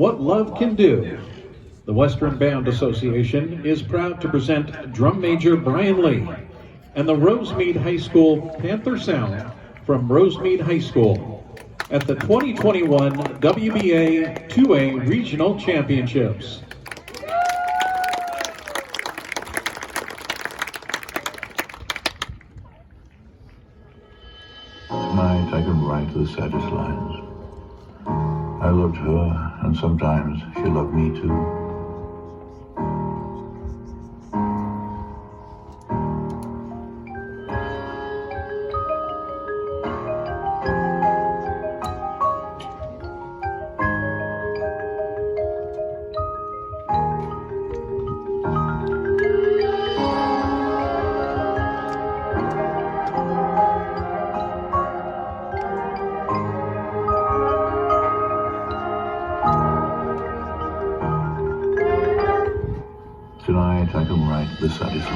What Love Can Do. The Western Band Association is proud to present drum major Brian Lee and the Rosemead High School Panther Sound from Rosemead High School at the 2021 WBA 2A Regional Championships. Tonight I can write the saddest lines. I loved her, and sometimes she loved me too. Tonight I can write the saddest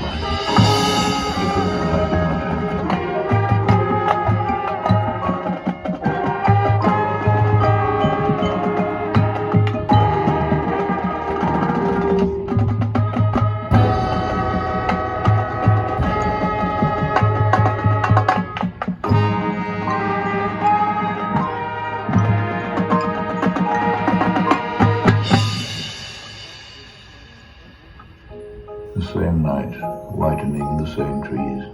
The same night, whitening the same trees.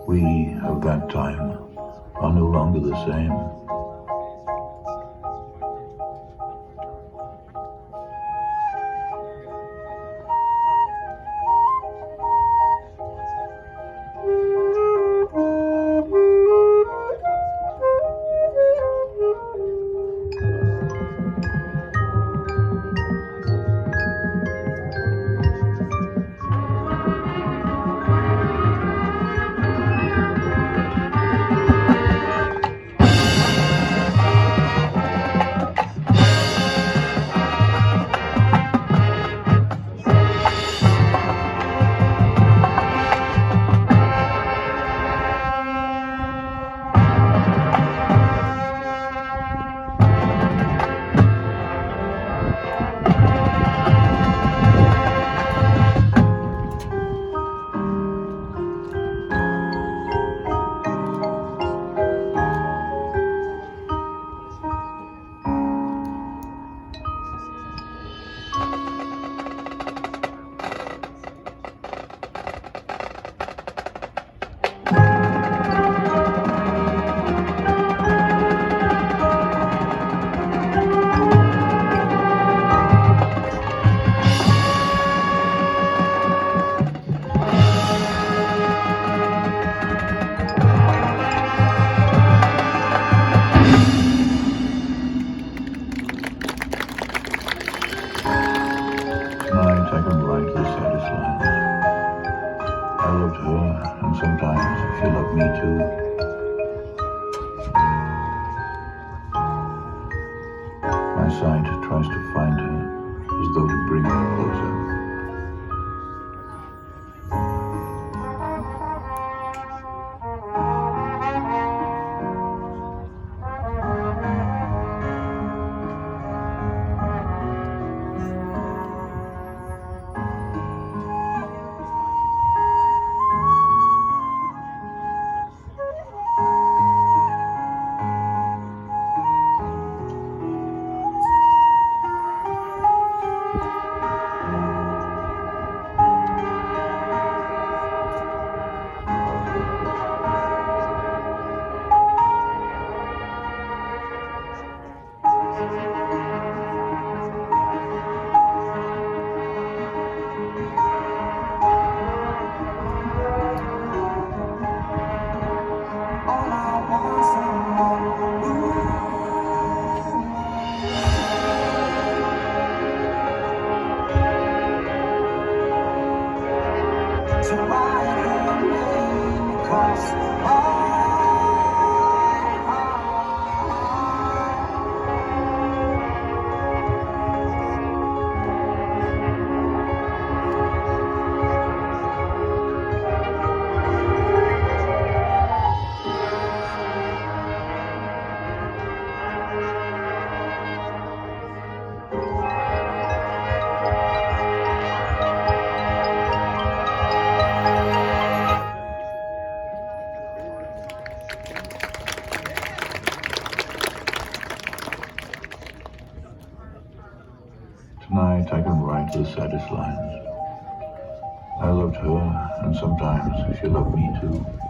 We of that time are no longer the same. Tonight I can write the saddest lines. I loved her, and sometimes she loved me too. My sight tries to find her, as though to bring her closer. Tonight I can write the saddest lines. I loved her, and sometimes she loved me too.